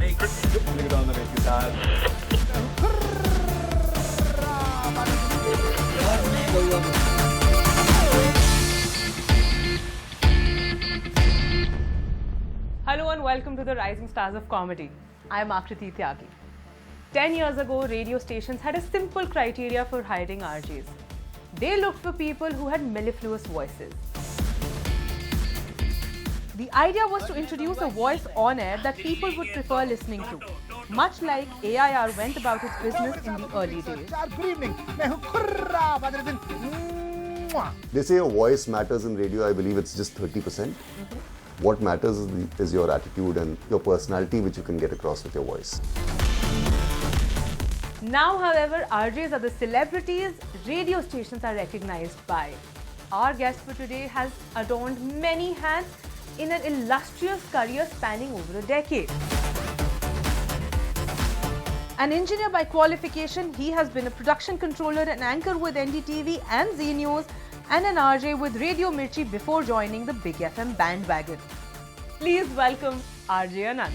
Bring it on the make it Hello and welcome to the Rising Stars of Comedy. I am Akriti Tyagi. 10 years ago, radio stations had a simple criteria for hiring RJs. They looked for people who had mellifluous voices. The idea was to introduce a voice on air that people would prefer listening to, much like AIR went about its business in the early days. Good evening. They say your voice matters in radio. I believe it's just 30%. What matters is your attitude and your personality, which you can get across with your voice. Now, however, RJs are the celebrities radio stations are recognized by. Our guest for today has adorned many hats in an illustrious career spanning over a decade. An engineer by qualification, he has been a production controller and anchor with NDTV and Zee News, and an RJ with Radio Mirchi before joining the Big FM bandwagon. Please welcome RJ Anant.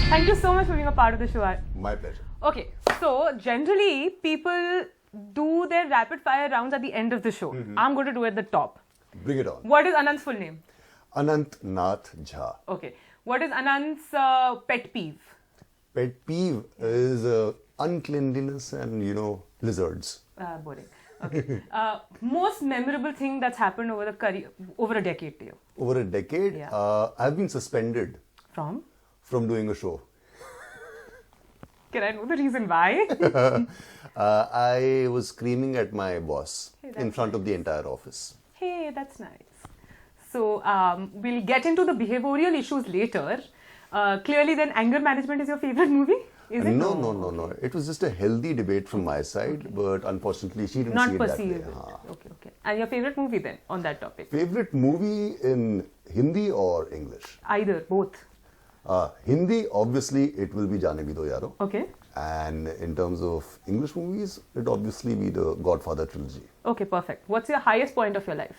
Thank you so much for being a part of the show. My pleasure. Okay, so generally people do their rapid fire rounds at the end of the show. I'm going to do it at the top. Bring it on. What is Anant's full name? Anant Nath Jha. Okay. What is Anant's pet peeve? Pet peeve is uncleanliness and, lizards. Boring. Okay. Most memorable thing that's happened over a decade to you? Over a decade, Yeah. I've been suspended From doing a show. Can I know the reason why? I was screaming at my boss Hey, that's in front of the entire office. Hey, that's nice. So, we'll get into the behavioral issues later. Clearly, then, anger management is your favorite movie? Is it? No. It was just a healthy debate from my side, but unfortunately, she didn't Not see it perceive that it. way. Okay. And your favorite movie then on that topic? Favorite movie in Hindi or English? Either, both. Hindi, obviously, it will be Jaane Bhi Do Yaro. Okay. And in terms of English movies, it obviously be the Godfather trilogy. Okay, perfect. What's your highest point of your life?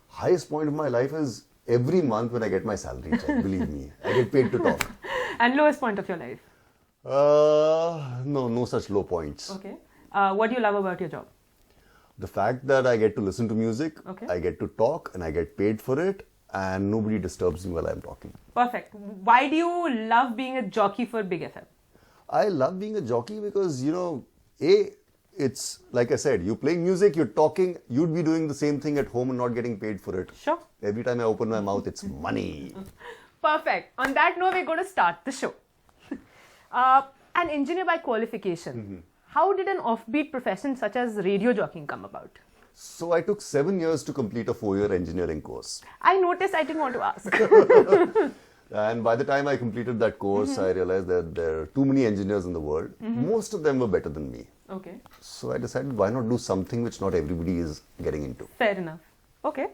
Highest point of my life is every month when I get my salary check, believe me. I get paid to talk. And lowest point of your life? No such low points. Okay. What do you love about your job? The fact that I get to listen to music, Okay. I get to talk and I get paid for it, and nobody disturbs me while I'm talking. Perfect. Why do you love being a jockey for Big FM? I love being a jockey because, it's like I said, you're playing music, you're talking, you'd be doing the same thing at home and not getting paid for it. Sure. Every time I open my mouth, it's money. Perfect. On that note, we're going to start the show. An engineer by qualification. How did an offbeat profession such as radio jockeying come about? So I took 7 years to complete a 4-year engineering course. I noticed, I didn't want to ask. And by the time I completed that course, I realized that there are too many engineers in the world. Most of them were better than me. Okay. So I decided, why not do something which not everybody is getting into? Fair enough. Okay.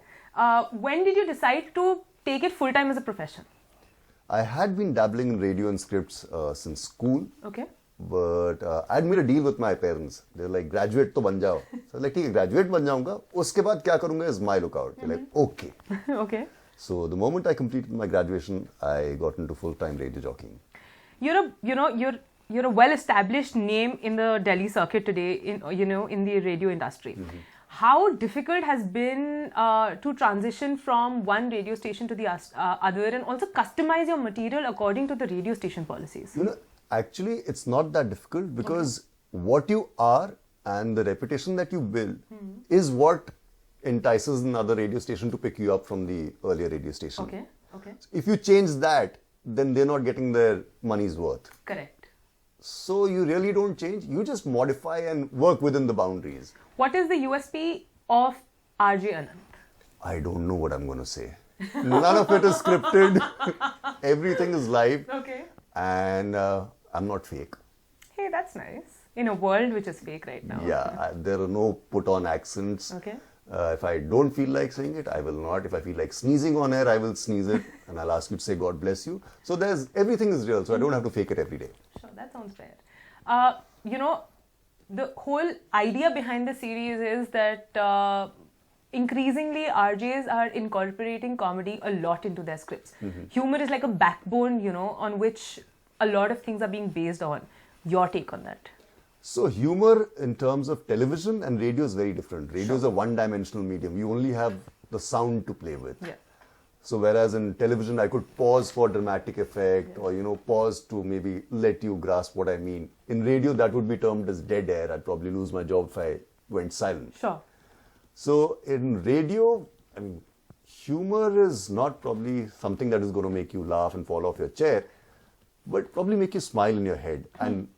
When did you decide to take it full time as a profession? I had been dabbling in radio and scripts since school. Okay. But I had made a deal with my parents. They were like, graduate to ban jao. So I was like, okay, graduate ban jaunga. Uske baad kya karunga is my lookout. They're like, okay. Okay. So the moment I completed my graduation, I got into full-time radio jockeying. You're a well-established name in the Delhi circuit today, in the radio industry. How difficult has been to transition from one radio station to the other, and also customize your material according to the radio station policies? Actually, it's not that difficult because what you are and the reputation that you build is what entices another radio station to pick you up from the earlier radio station. Okay. If you change that, then they're not getting their money's worth. Correct. So you really don't change. You just modify and work within the boundaries. What is the USP of RJ Anant? I don't know what I'm going to say. None of it is scripted. Everything is live. Okay. And I'm not fake. Hey, that's nice. In a world which is fake right now. Yeah, there are no put-on accents. Okay. If I don't feel like saying it, I will not. If I feel like sneezing on air, I will sneeze it. And I'll ask you to say, God bless you. So everything is real. So I don't have to fake it every day. Sure, that sounds fair. The whole idea behind the series is that increasingly RJs are incorporating comedy a lot into their scripts. Humor is like a backbone, you know, on which a lot of things are being based on. Your take on that? So humor in terms of television and radio is very different. Radio is a one-dimensional medium. You only have the sound to play with. Yeah. So whereas in television, I could pause for dramatic effect or, you know, pause to maybe let you grasp what I mean. In radio, that would be termed as dead air. I'd probably lose my job if I went silent. Sure. So in radio, I mean, humor is not probably something that is going to make you laugh and fall off your chair, but probably make you smile in your head. And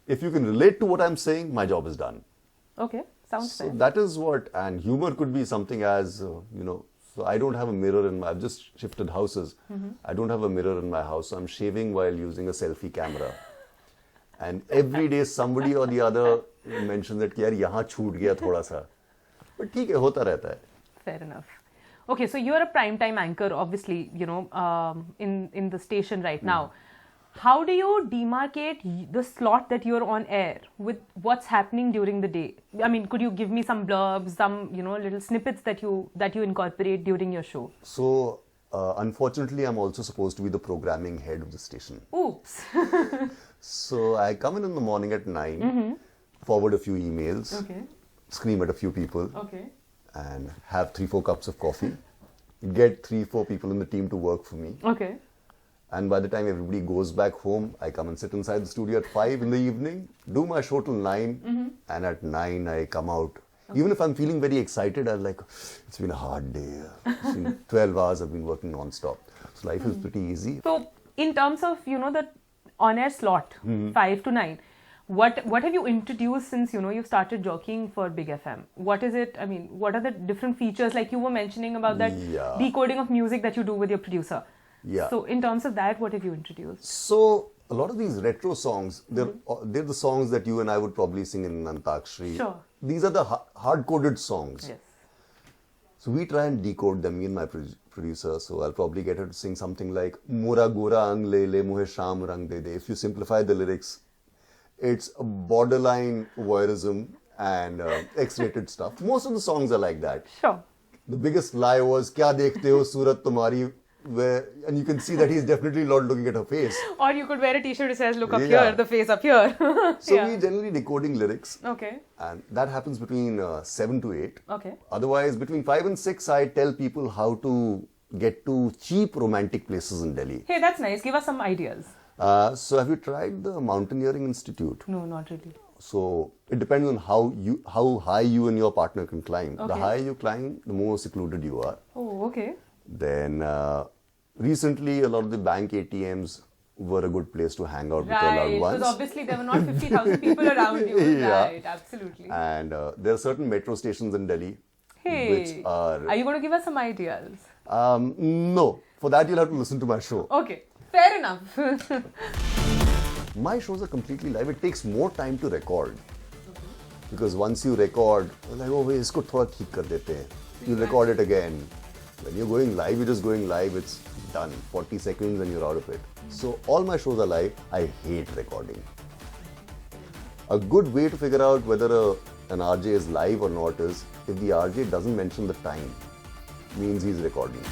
if you can relate to what I'm saying, my job is done. Okay, sounds So fair. that is what, and humor could be something as, you know, so I don't have a mirror in my, I've just shifted houses. I don't have a mirror in my house, so I'm shaving while using a selfie camera. And every day somebody or the other mentions that, yaar, yahan chhoot gaya thoda sa. But theek hai, hota rehta hai. Fair enough. Okay, so you're a primetime anchor, obviously, you know, in the station right now. How do you demarcate the slot that you're on air with what's happening during the day? I mean, could you give me some blurbs, some, you know, little snippets that you incorporate during your show? So, unfortunately, I'm also supposed to be the programming head of the station. Oops. So, I come in the morning at 9, forward a few emails, Okay. scream at a few people, Okay. and have 3-4 cups of coffee, get 3-4 people in the team to work for me. Okay. And by the time everybody goes back home, I come and sit inside the studio at 5 in the evening, do my show till 9, and at 9 I come out. Even if I'm feeling very excited, I'm like, it's been a hard day. It's been 12 hours I've been working non-stop. So life is pretty easy. So, in terms of, you know, the on-air slot, 5 to 9, what have you introduced since, you know, you've started jockeying for Big FM? What is it, I mean, what are the different features, like you were mentioning about that decoding of music that you do with your producer? Yeah. So, in terms of that, what have you introduced? So, a lot of these retro songs, they're the songs that you and I would probably sing in Antakshri. Sure. These are the hard-coded songs. Yes. So we try and decode them, me and my producer. So I'll probably get her to sing something like Mura Gora Ang Le Le Muhe Sham Rang De De. If you simplify the lyrics, it's a borderline voyeurism and X-rated stuff. Most of the songs are like that. Sure. The biggest lie was Kya Dekhte Ho Surat Tumhari, where, and you can see that he's definitely not looking at her face. Or you could wear a t-shirt that says, look up Yeah. here, the face up here. So Yeah. we're generally decoding lyrics. Okay. And that happens between 7 to 8. Okay. Otherwise, between 5 and 6, I tell people how to get to cheap romantic places in Delhi. Hey, that's nice. Give us some ideas. So have you tried the Mountaineering Institute? No, not really. So it depends on how high you and your partner can climb. The Okay. higher you climb, the more secluded you are. Oh, okay. Then recently, a lot of the bank ATMs were a good place to hang out with your loved Right, ones. because obviously there were not 50,000 people around you. Yeah. Right, absolutely. And there are certain metro stations in Delhi Hey, which are... you going to give us some ideas? No, for that you'll have to listen to my show. Okay, fair enough. My shows are completely live. It takes more time to record. Because once you record, you're like, oh, wait, isko thoda theek kar dete hain. You record it again. When you're going live, you're just going live, it's done. 40 seconds and you're out of it. So all my shows are live. I hate recording. A good way to figure out whether an RJ is live or not is if the RJ doesn't mention the time, means he's recording.